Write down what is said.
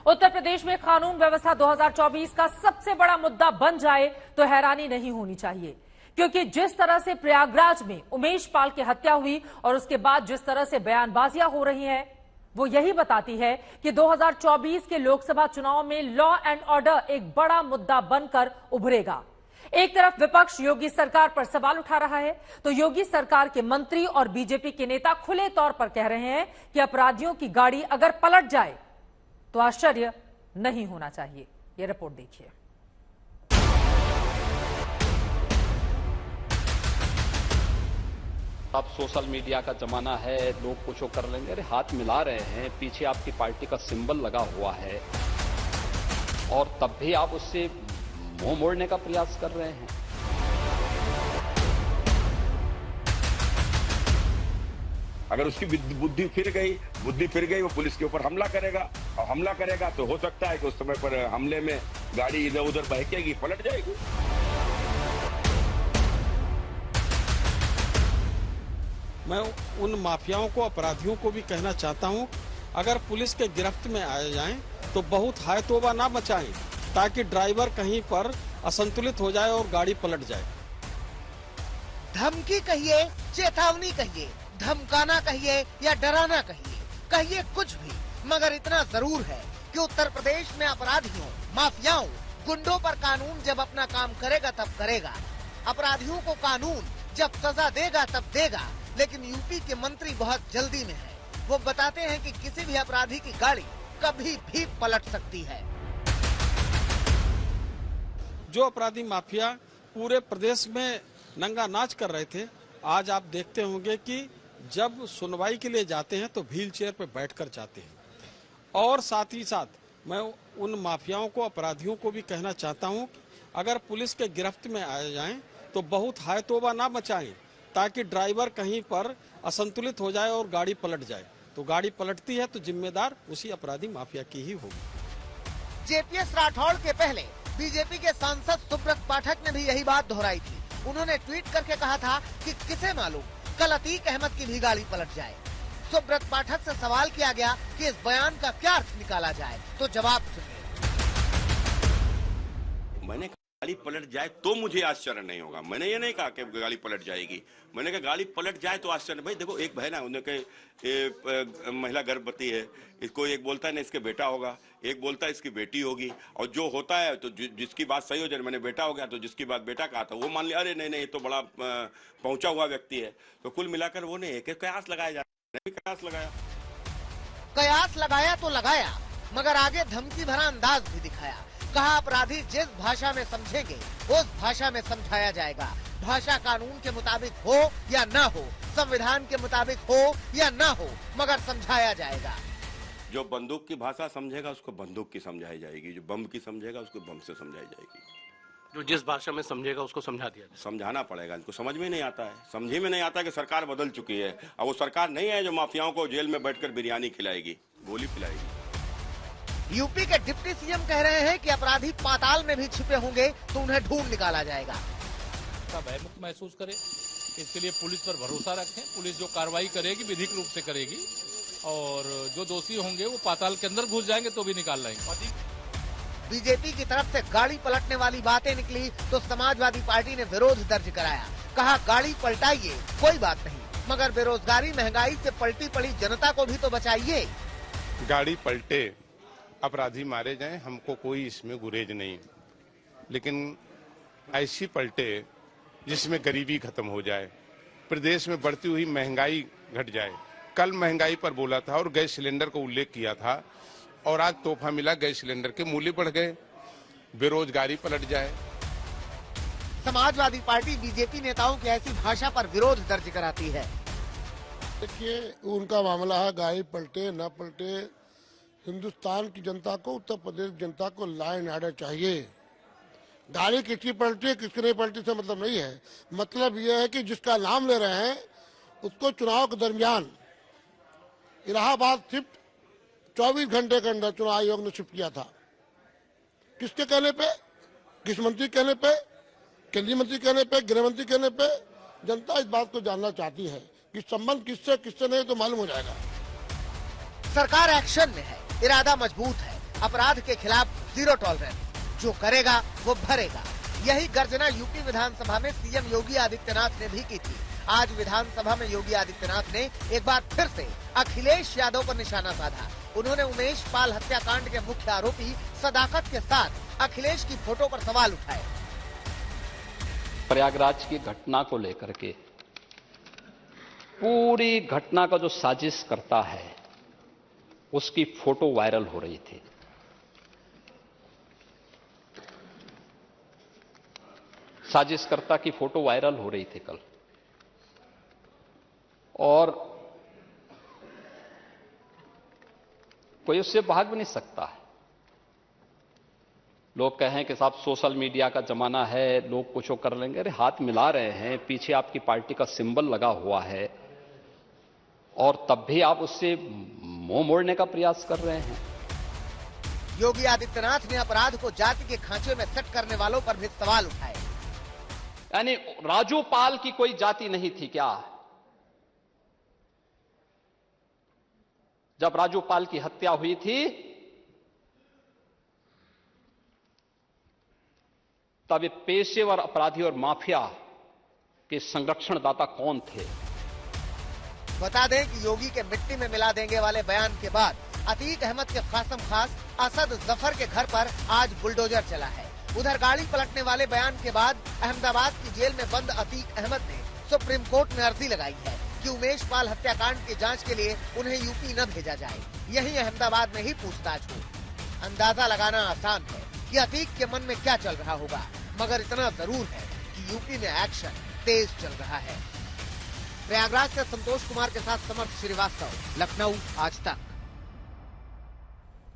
उत्तर प्रदेश में कानून व्यवस्था 2024 का सबसे बड़ा मुद्दा बन जाए तो हैरानी नहीं होनी चाहिए, क्योंकि जिस तरह से प्रयागराज में उमेश पाल की हत्या हुई और उसके बाद जिस तरह से बयानबाजियां हो रही हैं, वो यही बताती है कि 2024 के लोकसभा चुनाव में लॉ एंड ऑर्डर एक बड़ा मुद्दा बनकर उभरेगा। एक तरफ विपक्ष योगी सरकार पर सवाल उठा रहा है, तो योगी सरकार के मंत्री और बीजेपी के नेता खुले तौर पर कह रहे हैं कि अपराधियों की गाड़ी अगर पलट जाए तो आश्चर्य नहीं होना चाहिए। यह रिपोर्ट देखिए। अब सोशल मीडिया का जमाना है, लोग कुछ कर लेंगे, अरे हाथ मिला रहे हैं, पीछे आपकी पार्टी का सिंबल लगा हुआ है और तब भी आप उससे मुंह मोड़ने का प्रयास कर रहे हैं। अगर उसकी बुद्धि फिर गई वो पुलिस के ऊपर हमला करेगा, और हमला करेगा तो हो सकता है कि उस समय पर हमले में गाड़ी इधर उधर बहकेगी, पलट जाएगी। मैं उन माफियाओं को, अपराधियों को भी कहना चाहता हूं, अगर पुलिस के गिरफ्त में आ जाएं तो बहुत हाय तौबा ना मचाएं, ताकि ड्राइवर कहीं पर असंतुलित हो जाए और गाड़ी पलट जाए। धमकी कहिए, चेतावनी कहिए, धमकाना कहिए या डराना कहिए कुछ भी, मगर इतना जरूर है कि उत्तर प्रदेश में अपराधियों, माफियाओं, गुंडों पर कानून जब अपना काम करेगा तब करेगा। अपराधियों को कानून जब सजा देगा तब देगा। लेकिन यूपी के मंत्री बहुत जल्दी में है। वो बताते हैं कि किसी भी अपराधी की गाड़ी कभी भी पलट सकती है। जो अपराधी माफिया पूरे प्रदेश में नंगा नाच कर रहे थे, आज आप देखते होंगे कि जब सुनवाई के लिए जाते हैं तो व्हील चेयर पर बैठकर जाते हैं। और साथ ही साथ मैं उन माफियाओं को, अपराधियों को भी कहना चाहता हूं, अगर पुलिस के गिरफ्त में आ जाएं तो बहुत हाय तौबा ना मचाएं, ताकि ड्राइवर कहीं पर असंतुलित हो जाए और गाड़ी पलट जाए। तो गाड़ी पलटती है तो जिम्मेदार उसी अपराधी माफिया की ही होगी। जेपीएस राठौड़ के पहले बीजेपी के सांसद सुब्रत पाठक ने भी यही बात दोहराई थी। उन्होंने ट्वीट करके कहा था कि किसे मालूम कल अतीक अहमद की भी गाड़ी पलट जाए। सुब्रत पाठक से सवाल किया गया कि इस बयान का क्या अर्थ निकाला जाए, तो जवाब सुनिए। मैंने गाड़ी पलट जाए तो मुझे आश्चर्य नहीं होगा। मैंने ये नहीं कहा कि गाड़ी पलट जाएगी, मैंने कहा गाड़ी पलट जाए तो आश्चर्य। भाई देखो, एक बहन है, उन्हें महिला गर्भवती है, इसको एक बोलता है ना इसके बेटा होगा, एक बोलता है इसकी बेटी होगी, और जो होता है तो जिसकी बात सही हो जाए, मैंने बेटा हो गया तो जिसकी बात बेटा कहा था वो मान लिया, अरे नहीं ये तो बड़ा पहुंचा हुआ व्यक्ति है। तो कुल मिलाकर वो नहीं, एक कयास लगाया जा रहा है। कयास लगाया तो लगाया, मगर आगे धमकी भरा अंदाज भी दिखाया। कहा अपराधी जिस भाषा में समझेंगे उस भाषा में समझाया जाएगा। भाषा कानून के मुताबिक हो या ना हो, संविधान के मुताबिक हो या ना हो, मगर समझाया जाएगा। जो बंदूक की भाषा समझेगा उसको बंदूक की समझाई जाएगी, जो बम की समझेगा उसको बम से समझाई जाएगी। जो जिस भाषा में समझेगा उसको समझा दिया जाए। समझाना पड़ेगा, इनको समझ में नहीं आता है। समझी में नहीं आता कि सरकार बदल चुकी है, और वो सरकार नहीं है जो माफियाओं को जेल में बैठकर बिरयानी खिलाएगी, गोली पिलाएगी। यूपी के डिप्टी सीएम कह रहे हैं कि अपराधी पाताल में भी छिपे होंगे तो उन्हें ढूंढ निकाला जाएगा। भयमुक्त महसूस करें, इसके लिए पुलिस पर भरोसा रखें। पुलिस जो कार्रवाई करेगी विधिक रूप से करेगी, और जो दोषी होंगे वो पाताल के अंदर घुस जाएंगे तो भी निकाल लाएंगे। बीजेपी की तरफ से गाड़ी पलटने वाली बातें निकली तो समाजवादी पार्टी ने विरोध दर्ज कराया। कहा गाड़ी पलटाइए कोई बात नहीं, मगर बेरोजगारी, महंगाई से पलटी पड़ी जनता को भी तो बचाइए। गाड़ी पलटे, अपराधी मारे जाएं, हमको कोई इसमें गुरेज नहीं, लेकिन ऐसी पलटे जिसमें गरीबी खत्म हो जाए, प्रदेश में बढ़ती हुई महंगाई घट जाए। कल महंगाई पर बोला था और गैस सिलेंडर को उल्लेख किया था, और आज तोहफा मिला, गैस सिलेंडर के मूल्य बढ़ गए, बेरोजगारी पलट जाए। समाजवादी पार्टी बीजेपी नेताओं की ऐसी भाषा पर विरोध दर्ज कराती है। देखिए, उनका मामला है, गाड़ी पलटे न पलटे, हिंदुस्तान की जनता को, उत्तर प्रदेश जनता को लॉ एंड ऑर्डर चाहिए। गाड़ी किसकी पलटी किसकी नहीं पलटी से मतलब नहीं है। मतलब यह है कि जिसका नाम ले रहे हैं उसको चुनाव के दरमियान इलाहाबाद शिफ्ट 24 घंटे के अंदर चुनाव आयोग ने शिफ्ट किया था। किसके कहने पे, किस मंत्री कहने पे, केंद्रीय मंत्री कहने पे, गृह मंत्री कहने पे। जनता इस बात को जानना चाहती है कि संबंध किससे किससे नहीं, तो मालूम हो जाएगा। सरकार एक्शन में है, इरादा मजबूत है, अपराध के खिलाफ जीरो टॉलरेंस, जो करेगा वो भरेगा। यही गर्जना यूपी विधानसभा में सीएम योगी आदित्यनाथ ने भी की थी। आज विधानसभा में योगी आदित्यनाथ ने एक बार फिर से अखिलेश यादव पर निशाना साधा। उन्होंने उमेश पाल हत्याकांड के मुख्य आरोपी सदाकत के साथ अखिलेश की फोटो पर सवाल उठाए। प्रयागराज की घटना को लेकर के पूरी घटना का जो साजिश करता है उसकी फोटो वायरल हो रही थी। साजिशकर्ता की फोटो वायरल हो रही थी कल, और कोई उससे भाग भी नहीं सकता है। लोग कहें कि साहब सोशल मीडिया का जमाना है, लोग कुछ कर लेंगे। अरे हाथ मिला रहे हैं, पीछे आपकी पार्टी का सिंबल लगा हुआ है, और तब भी आप उससे मुंह मोड़ने का प्रयास कर रहे हैं। योगी आदित्यनाथ ने अपराध को जाति के खांचे में सेट करने वालों पर भी सवाल उठाए। यानी राजू पाल की कोई जाति नहीं थी क्या? जब राजू पाल की हत्या हुई थी तब ये पेशेवर अपराधी और माफिया के संरक्षणदाता कौन थे? बता दें कि योगी के मिट्टी में मिला देंगे वाले बयान के बाद अतीक अहमद के खासम खास असद जफर के घर पर आज बुलडोजर चला है। उधर गाड़ी पलटने वाले बयान के बाद अहमदाबाद की जेल में बंद अतीक अहमद ने सुप्रीम कोर्ट में अर्जी लगाई है कि उमेश पाल हत्याकांड की जांच के लिए उन्हें यूपी न भेजा जाए, यहीं अहमदाबाद में ही पूछताछ हो। अंदाजा लगाना आसान है कि अतीक के मन में क्या चल रहा होगा, मगर इतना जरूर है कि यूपी में एक्शन तेज चल रहा है। प्रयागराज से संतोष कुमार के साथ समर्थ श्रीवास्तव, लखनऊ, आज तक।